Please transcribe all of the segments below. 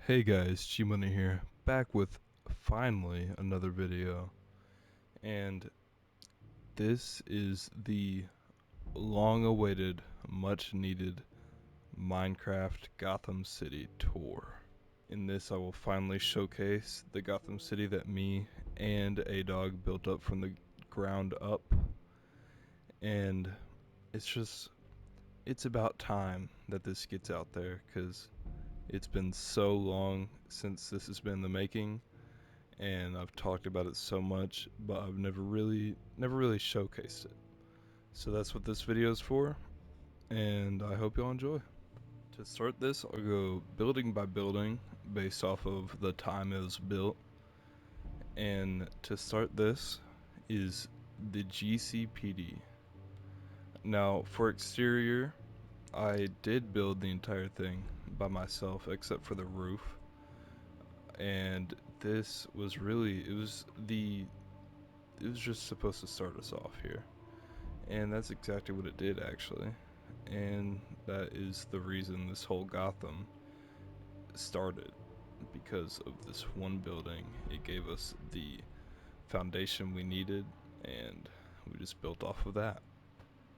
Hey guys, G-Money here, back with finally another video, and this is the long-awaited, much-needed Minecraft Gotham City tour. In this I will finally showcase the Gotham City that me and A-Dog built up from the ground up, and it's about time that this gets out there, because it's been so long since this has been in the making, and I've talked about it so much, but I've never really showcased it. So that's what this video is for, and I hope y'all enjoy. To start this, I'll go building by building based off of the time it was built. And to start this is the GCPD. Now for exterior, I did build the entire thing by myself except for the roof. And this was really, it was just supposed to start us off here, and that's exactly what it did actually, and that is the reason this whole Gotham started, because of this one building. It gave us the foundation we needed, and we just built off of that.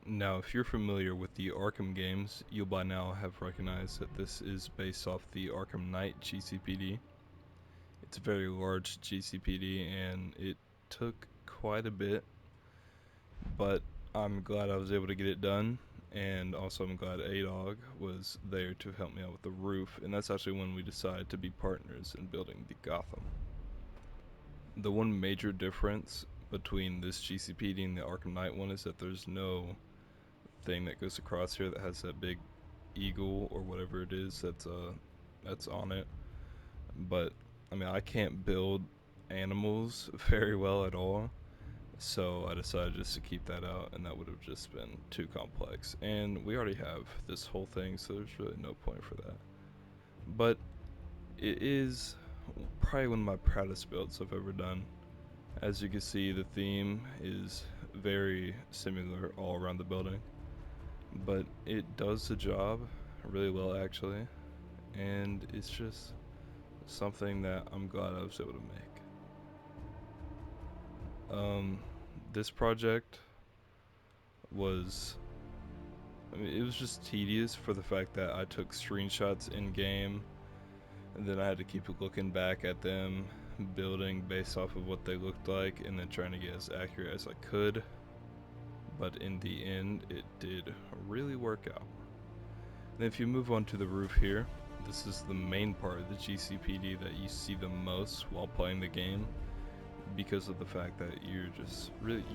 Now if you're familiar with the Arkham games, you'll by now have recognized that this is based off the Arkham Knight GCPD. It's a very large GCPD, and it took quite a bit, but I'm glad I was able to get it done, and also I'm glad A-Dog was there to help me out with the roof, and that's actually when we decided to be partners in building the Gotham. The one major difference between this GCPD and the Arkham Knight one is that there's no thing that goes across here that has that big eagle or whatever it is that's on it. But I mean, I can't build animals very well at all, so I decided just to keep that out, and that would have just been too complex. And we already have this whole thing, so there's really no point for that. But it is probably one of my proudest builds I've ever done. As you can see, the theme is very similar all around the building, but it does the job really well actually, and it's just something that I'm glad I was able to make. This project was, I mean, it was just tedious for the fact that I took screenshots in game, and then I had to keep looking back at them, building based off of what they looked like, and then trying to get as accurate as I could. But in the end, it did really work out. And if you move on to the roof here, this is the main part of the GCPD that you see the most while playing the game, because of the fact that you're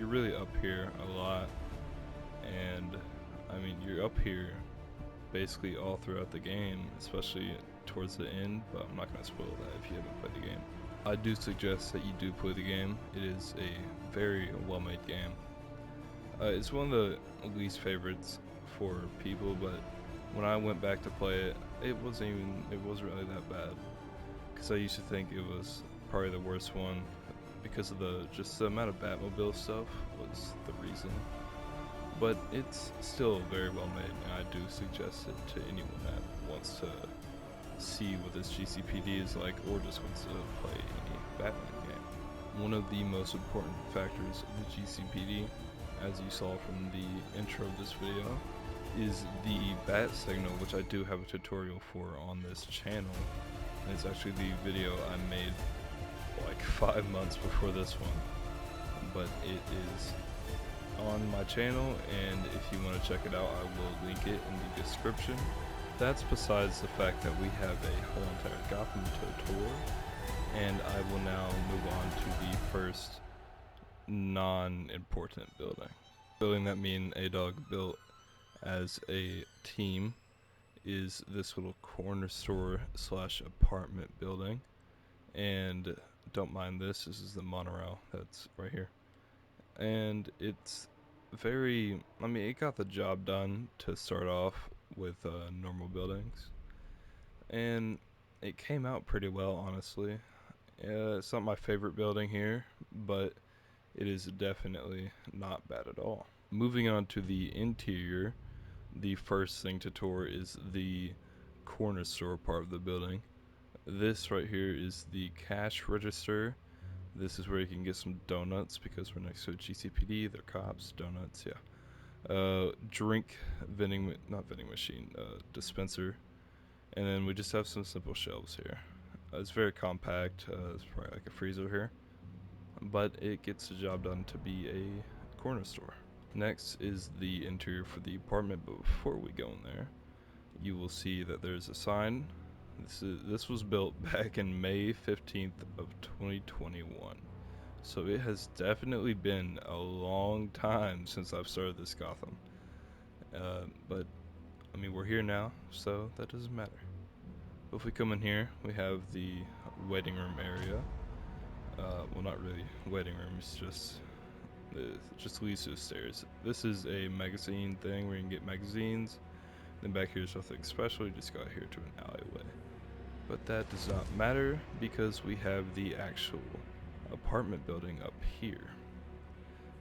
really up here a lot, and I mean, you're up here basically all throughout the game, especially towards the end, but I'm not going to spoil that if you haven't played the game. I do suggest that you do play the game. It is a very well-made game. It's one of the least favorites for people, but when I went back to play it, it wasn't really that bad, because I used to think it was probably the worst one, because of the amount of Batmobile stuff was the reason. But it's still very well made, and I do suggest it to anyone that wants to see what this GCPD is like, or just wants to play any Batman game. One of the most important factors of the GCPD, as you saw from the intro of this video, is the bat signal, which I do have a tutorial for on this channel. And it's actually the video I made like 5 months before this one, but it is on my channel, and if you want to check it out, I will link it in the description. That's besides the fact that we have a whole entire Gotham tour, and I will now move on to the first non-important building. Building that me and A-Dog built as a team is this little corner store slash apartment building, and don't mind this is the monorail that's right here, and it's very, I mean, it got the job done to start off with normal buildings, and it came out pretty well, honestly. It's not my favorite building here, but it is definitely not bad at all. Moving on to the interior, the first thing to tour is the corner store part of the building. This right here is the cash register. This is where you can get some donuts because we're next to a GCPD. They're cops. Donuts, yeah. Drink vending, not vending machine, dispenser. And then we just have some simple shelves here. It's very compact. It's probably like a freezer here, but it gets the job done to be a corner store. Next is the interior for the apartment, but before we go in there, you will see that there's a sign. This was built back in May 15th of 2021. So it has definitely been a long time since I've started this Gotham. But I mean, we're here now, so that doesn't matter. But if we come in here, we have the waiting room area. Well, not really waiting room. It's just leads to the stairs. This is a magazine thing where you can get magazines. Then back here is nothing special. You just got here to an alleyway. But that does not matter because we have the actual apartment building up here.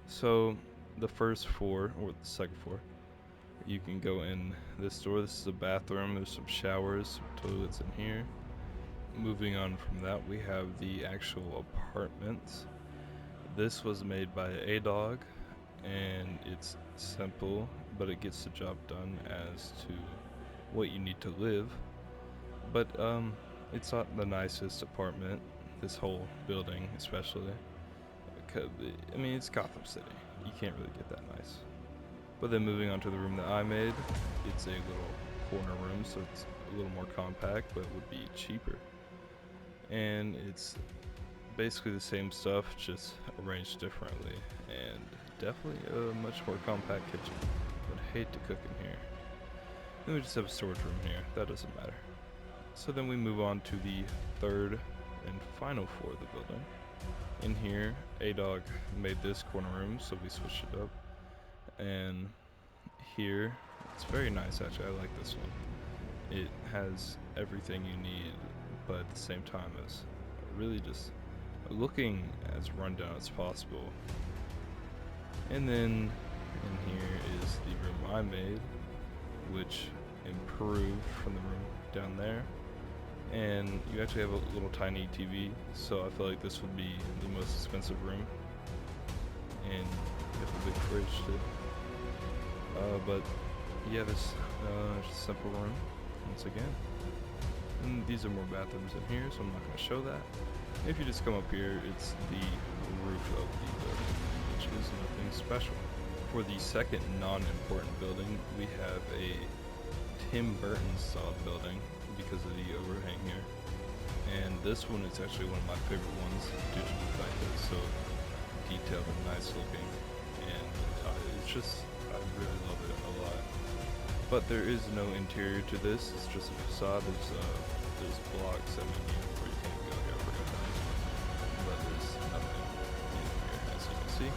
So the first floor, or the second floor, you can go in this door. This is a bathroom. There's some showers, some toilets in here. Moving on from that, we have the actual apartments. This was made by A-Dog, and it's simple, but it gets the job done as to what you need to live. But it's not the nicest apartment, this whole building especially. I mean, it's Gotham City. You can't really get that nice. But then moving on to the room that I made, it's a little corner room, so it's a little more compact, but it would be cheaper. And it's basically the same stuff, just arranged differently, and definitely a much more compact kitchen. Would hate to cook in here. Then we just have a storage room here. That doesn't matter. So then we move on to the third and final floor of the building. In here, A-Dog made this corner room, so we switched it up. And here, it's very nice actually. I like this one. It has everything you need, but at the same time is really just looking as rundown as possible. And then in here is the room I made, which improved from the room down there. And you actually have a little tiny TV, so I feel like this would be the most expensive room. And you have a big fridge too. But yeah, this just a simple room once again. And these are more bathrooms in here, so I'm not going to show that. If you just come up here, it's the roof of the building, which is nothing special. For the second non-important building, we have a Tim Burton style building because of the overhang here. And this one is actually one of my favorite ones due to the fact that it's so detailed and nice looking. And I really love it a lot. But there is no interior to this, it's just a facade. There's blocks, where you can't go here, I forgot that. But there's nothing in here, as you can see.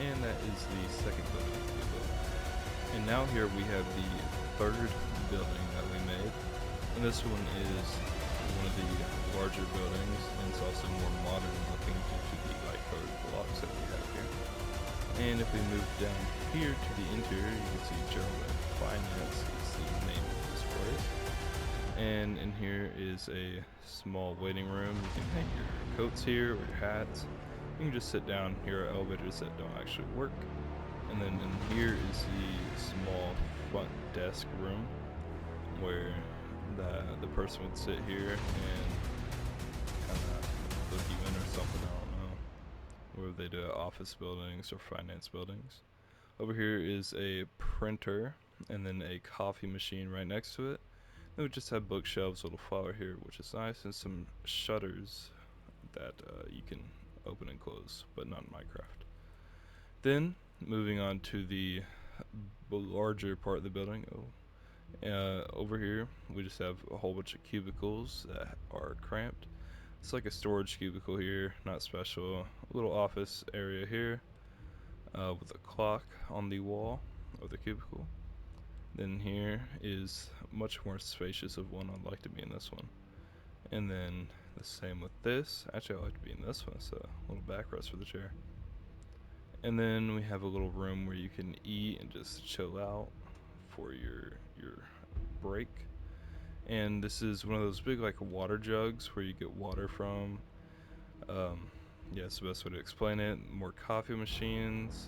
And that is the second building we built. And now here we have the third building that we made. And this one is one of the larger buildings, and it's also more modern looking due to the light colored blocks that we have here. And if we move down here to the interior, you can see General Finance is the name of this place. And in here is a small waiting room. You can hang your coats here or your hats. You can just sit down. Here are elevators that don't actually work. And then in here is the small front desk room where the person would sit here and kind of book you in or something, I don't know. Where they do office buildings or finance buildings. Over here is a printer and then a coffee machine right next to it. Then we just have bookshelves, a little flower here, which is nice, and some shutters that you can open and close, but not in Minecraft. Then moving on to the larger part of the building. Over here, we just have a whole bunch of cubicles that are cramped. It's like a storage cubicle here, not special. A little office area here with a clock on the wall of the cubicle. Then here is much more spacious of one. I'd like to be in this one. And then the same with this. Actually, I'd like to be in this one. It's a little backrest for the chair. And then we have a little room where you can eat and just chill out for your break. And this is one of those big like water jugs where you get water from. Um, yeah, it's the best way to explain it. More coffee machines,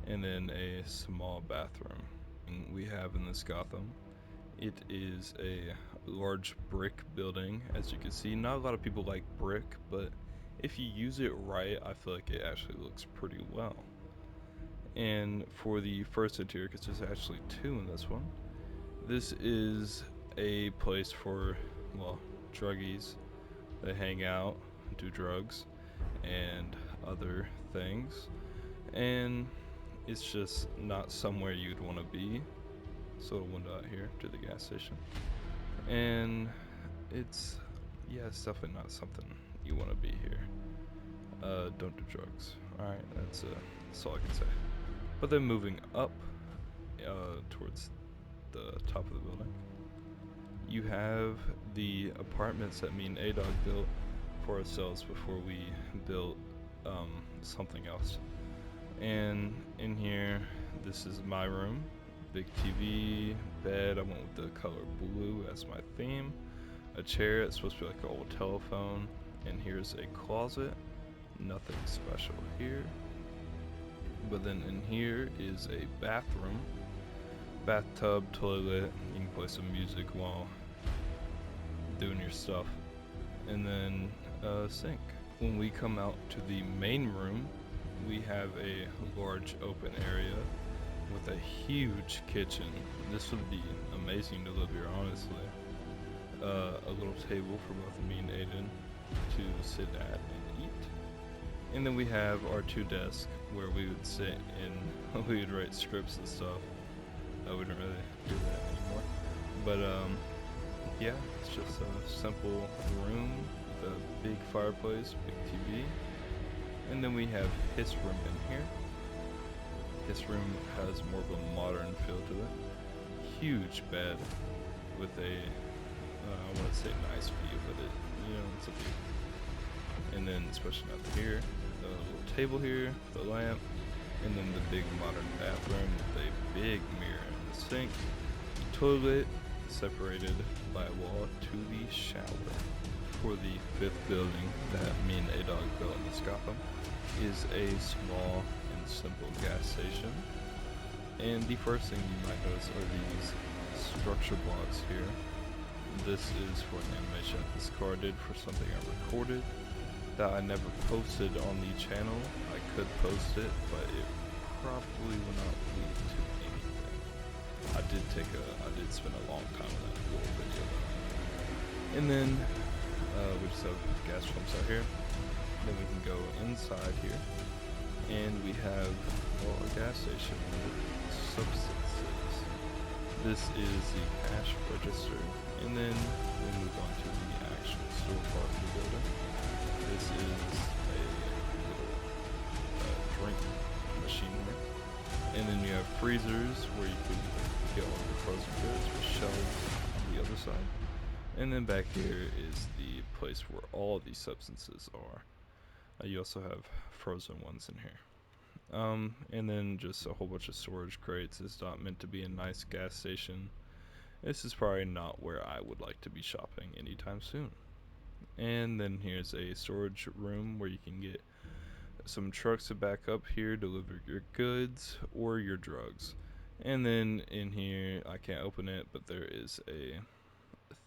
and then a small bathroom. And we have in this Gotham. It is a large brick building, as you can see. Not a lot of people like brick, but if you use it right, I feel like it actually looks pretty well. And for the first interior, because there's actually two in this one, this is a place for, well, druggies. They hang out, do drugs, and other things. And it's just not somewhere you'd want to be. This little window out here to the gas station. And it's, yeah, it's definitely not something you want to be here. Don't do drugs. Alright, that's all I can say. But then moving up towards the top of the building, you have the apartments that me and A-Dog built for ourselves before we built something else. And in here, this is my room. Big TV, bed, I went with the color blue as my theme. A chair, it's supposed to be like an old telephone. And here's a closet, nothing special here. But then in here is a bathroom, bathtub, toilet, you can play some music while doing your stuff. And then a sink. When we come out to the main room, we have a large open area with a huge kitchen. This would be amazing to live here, honestly. A little table for both me and Aiden to sit at and eat. And then we have our two desks where we would sit and we would write scripts and stuff. We don't really do that anymore. But yeah, it's just a simple room with a big fireplace, big TV. And then we have his room in here. His room has more of a modern feel to it. Huge bed with a, I want to say nice view, but it's a view. And then especially up here, the little table here, the lamp, and then the big modern bathroom with a big mirror in the sink, toilet separated by a wall to the shower. For the fifth building that me and A-Dog built in this Gotham is a small and simple gas station. And the first thing you might notice are these structure blocks here. This is for an animation this car did for something I recorded that I never posted on the channel. I could post it, but it probably will not lead to anything. I did spend a long time on that little video though. And then we just have gas pumps out here. Then we can go inside here, and we have a gas station with substances. This is the cash register, and then we move on to the actual store part of the building. This is a little drink machine here, and then you have freezers where you can get all the frozen goods with shelves on the other side. And then back here is the place where all of these substances are. You also have frozen ones in here. And then just a whole bunch of storage crates. It's not meant to be a nice gas station. This is probably not where I would like to be shopping anytime soon. And then here's a storage room where you can get some trucks to back up here, deliver your goods or your drugs. And then in here, I can't open it, but there is a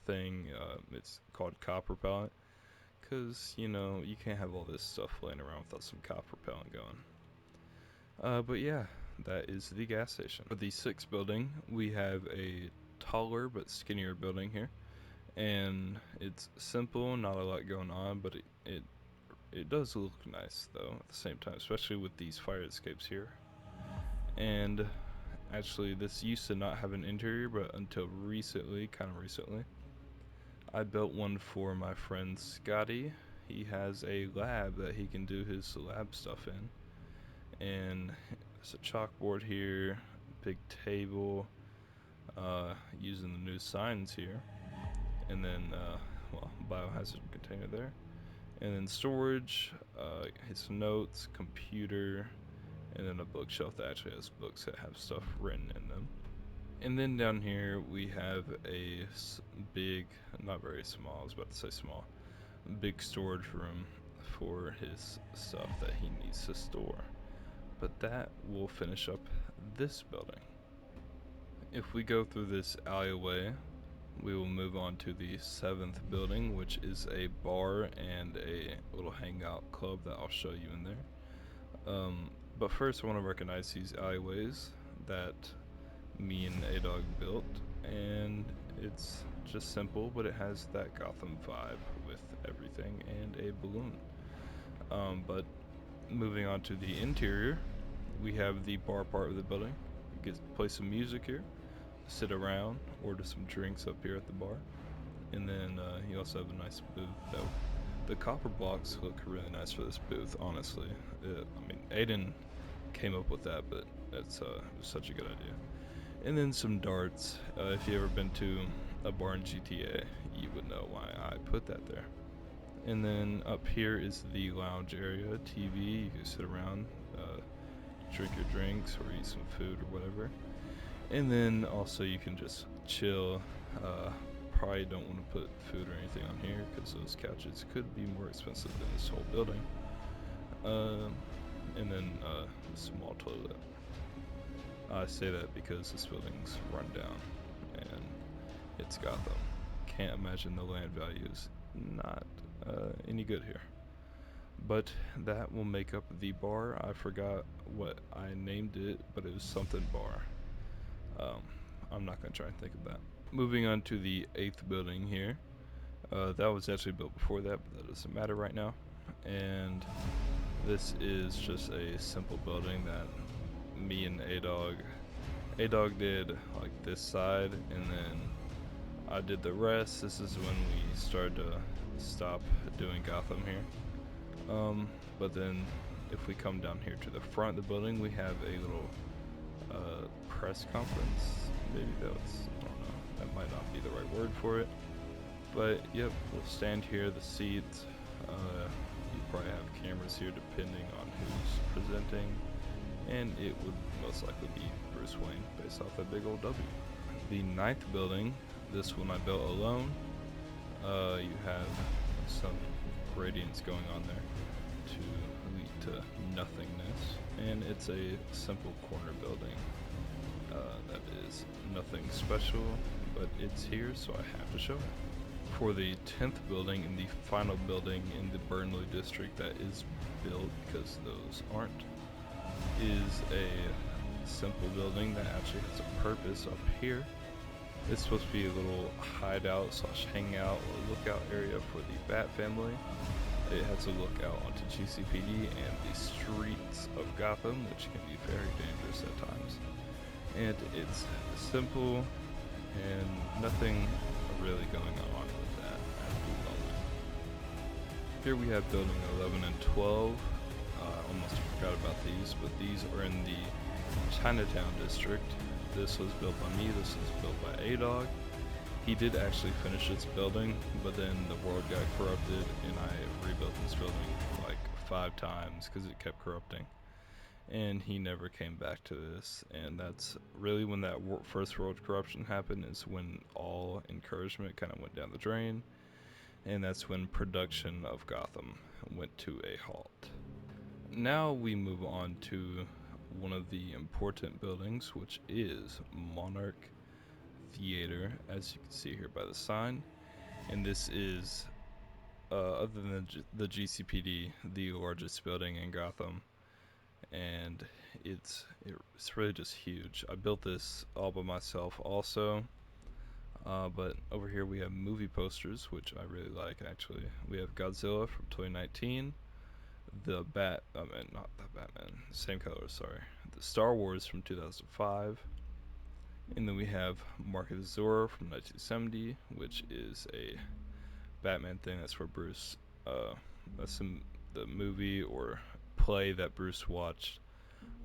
thing, it's called cop repellent, because you can't have all this stuff laying around without some cop repellent going. But yeah, that is the gas station. For the sixth building, we have a taller but skinnier building here, and it's simple, not a lot going on, but it does look nice though at the same time, especially with these fire escapes here. And actually, this used to not have an interior, but until recently, kind of recently, I built one for my friend Scotty. He has a lab that he can do his lab stuff in. And there's a chalkboard here, big table, using the new signs here. And then, biohazard container there. And then storage, his notes, computer, and then a bookshelf that actually has books that have stuff written in them. And then down here we have a big, not very small, I was about to say small, big storage room for his stuff that he needs to store. But that will finish up this building. If we go through this alleyway, we will move on to the 7th building, which is a bar and a little hangout club that I'll show you in there. But first I want to recognize these alleyways that me and A-Dog built, and it's just simple, but it has that Gotham vibe with everything and a balloon. But moving on to the interior, we have the bar part of the building. You can play some music here, sit around, order some drinks up here at the bar, and then you also have a nice booth. The copper blocks look really nice for this booth, honestly. I mean, Aiden came up with that, but it was such a good idea. And then some darts. If you ever been to a bar in GTA, you would know why I put that there. And then up here is the lounge area, TV. You can sit around, drink your drinks, or eat some food or whatever. And then also you can just chill. Probably don't want to put food or anything on here because those couches could be more expensive than this whole building. And then a small toilet. I say that because this building's run down and it's Gotham. Can't imagine the land value is not any good here. But that will make up the bar. I forgot what I named it, but it was something bar. I'm not going to try and think of that. Moving on to the 8th building here. That was actually built before that, but that doesn't matter right now. And this is just a simple building that me and A-Dog did like this side, and then I did the rest. This is when we started to stop doing Gotham here. But then if we come down here to the front of the building, we have a little press conference. Maybe I don't know, that might not be the right word for it. But yep, we'll stand here, the seats. You probably have cameras here depending on who's presenting. And it would most likely be Bruce Wayne based off that big old W. The 9th building, this one I built alone. You have some gradients going on there to lead to nothingness. And it's a simple corner building that is nothing special, but it's here, so I have to show it. For the 10th building and the final building in the Burnley district that is built, because those aren't, is a simple building that actually has a purpose up here. It's supposed to be a little hideout / hangout or lookout area for the Bat family. It has a lookout onto GCPD and the streets of Gotham, which can be very dangerous at times. And it's simple and nothing really going on with that at the moment. Here we have building 11 and 12. Almost forgot about these, but these are in the Chinatown district. This was built by me, this was built by A-Dog. He did actually finish this building, but then the world got corrupted and I rebuilt this building like 5 times because it kept corrupting. And he never came back to this, and that's really when that first world corruption happened, is when all encouragement kind of went down the drain, and that's when production of Gotham went to a halt. Now we move on to one of the important buildings, which is Monarch Theater, as you can see here by the sign. And this is, other than the GCPD, the largest building in Gotham. And it's really just huge. I built this all by myself also. But over here we have movie posters, which I really like actually. We have Godzilla from 2019. Not the Batman, same color, sorry. The Star Wars from 2005. And then we have Mark of Zorro from 1970, which is a Batman thing. That's where Bruce, that's the movie or play that Bruce watched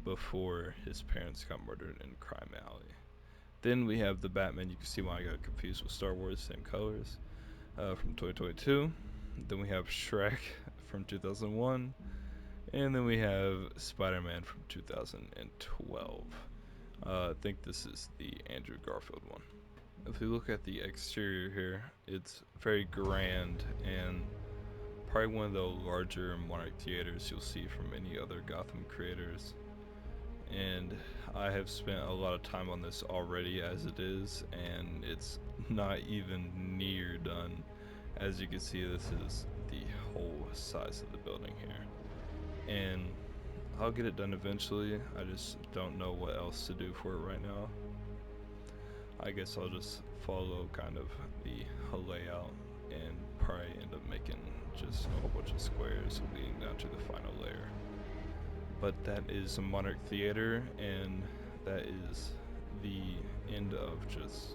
before his parents got murdered in Crime Alley. Then we have the Batman. You can see why I got confused with Star Wars, same colors, from 2022. Then we have Shrek from 2001. And then we have Spider-Man from 2012. I think this is the Andrew Garfield one. If we look at the exterior here, it's very grand and probably one of the larger Monarch theaters you'll see from any other Gotham creators. And I have spent a lot of time on this already as it is, and it's not even near done. As you can see, this is the whole size of the building here. And I'll get it done eventually, I just don't know what else to do for it right now. I guess I'll just follow kind of the layout and probably end up making just a whole bunch of squares leading down to the final layer. But that is a Monarch Theater, and that is the end of just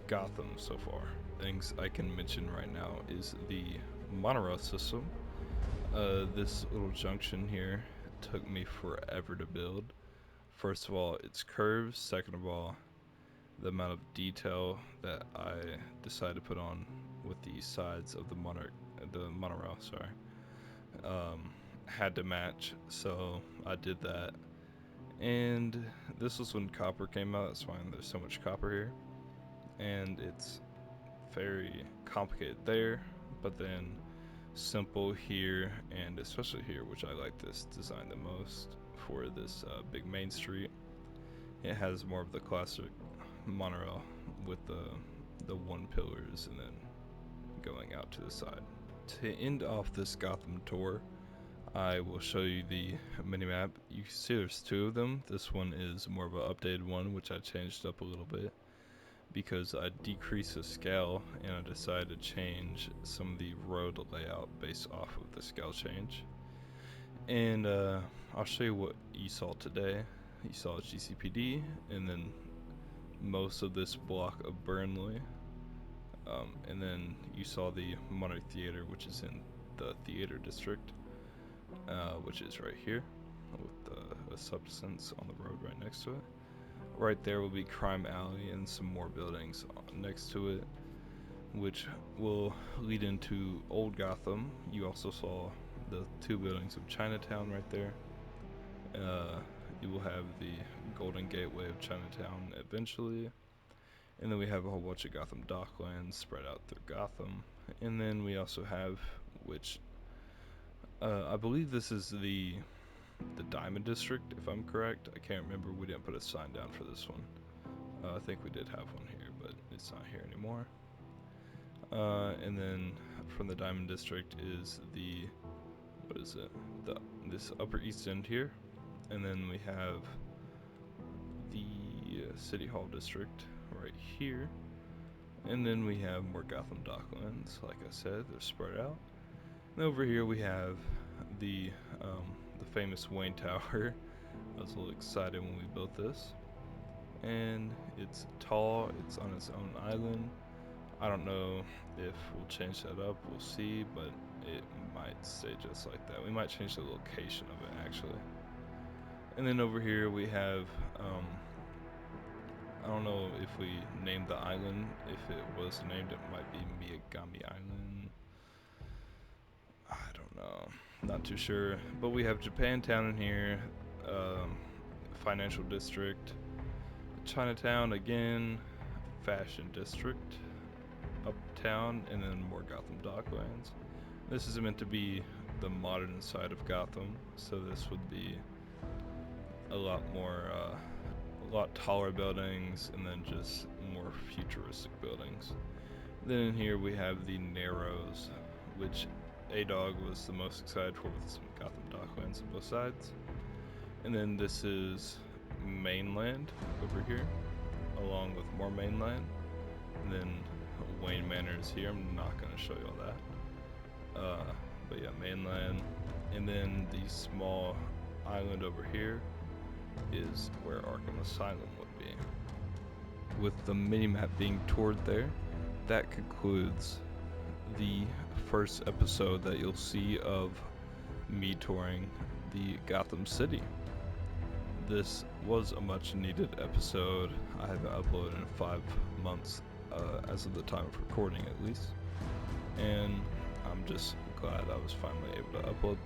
Gotham so far. Things I can mention right now is the monorail system. This little junction here took me forever to build. First of all, it's curves. Second of all, the amount of detail that I decided to put on with the sides of the monorail, had to match, so I did that. And this was when copper came out. That's why there's so much copper here, and it's very complicated there, but then simple here, and especially here, which I like this design the most for this big main street. It has more of the classic monorail with the one pillars and then going out to the side. To end off this Gotham tour, I will show you the minimap. You can see there's two of them. This one is more of an updated one, which I changed up a little bit because I decreased the scale and I decided to change some of the road layout based off of the scale change. And I'll show you what you saw today. You saw GCPD and then most of this block of Burnley. And then you saw the Monarch Theater, which is in the theater district, which is right here with a substance on the road right next to it. Right there will be Crime Alley and some more buildings next to it, which will lead into Old Gotham. You also saw the two buildings of Chinatown right there. You will have the Golden Gateway of Chinatown eventually. And then we have a whole bunch of Gotham Docklands spread out through Gotham. And then we also have, which I believe this is the Diamond District, if I'm correct. I can't remember. We didn't put a sign down for this one. I think we did have one here, but it's not here anymore. And then from the Diamond District is the, what is it? This Upper East End here. And then we have the City Hall District right here. And then we have more Gotham Docklands. Like I said, they're spread out. And over here we have the famous Wayne Tower. I was a little excited when we built this. And it's tall, it's on its own island. I don't know if we'll change that up, we'll see, but it might stay just like that. We might change the location of it actually. And then over here we have, I don't know if we named the island. If it was named, it might be Miyagami Island. I don't know, not too sure. But we have Japantown in here, Financial District, Chinatown again, Fashion District, Uptown, and then more Gotham Docklands. This is meant to be the modern side of Gotham, so this would be a lot more, a lot taller buildings, and then just more futuristic buildings. Then in here we have the Narrows, which A-Dog was the most excited for with some Gotham Docklands on both sides. And then this is Mainland over here, along with more Mainland. And then Wayne Manor is here. I'm not going to show you all that. But yeah, Mainland. And then the small island over here is where Arkham Asylum would be. With the minimap being toured there, that concludes the first episode that you'll see of me touring the Gotham City. This was a much needed episode. I haven't uploaded in 5 months, as of the time of recording at least. And I'm just glad I was finally able to upload.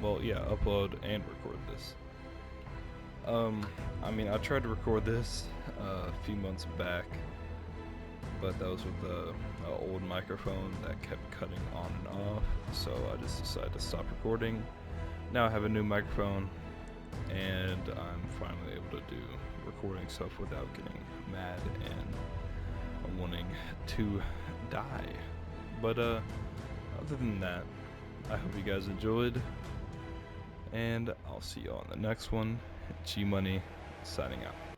Upload and record this. I mean, I tried to record this a few months back, but that was with a old microphone that kept cutting on and off, so I just decided to stop recording. Now I have a new microphone, and I'm finally able to do recording stuff without getting mad and wanting to die. But other than that, I hope you guys enjoyed, and I'll see you all in the next one. G Money signing out.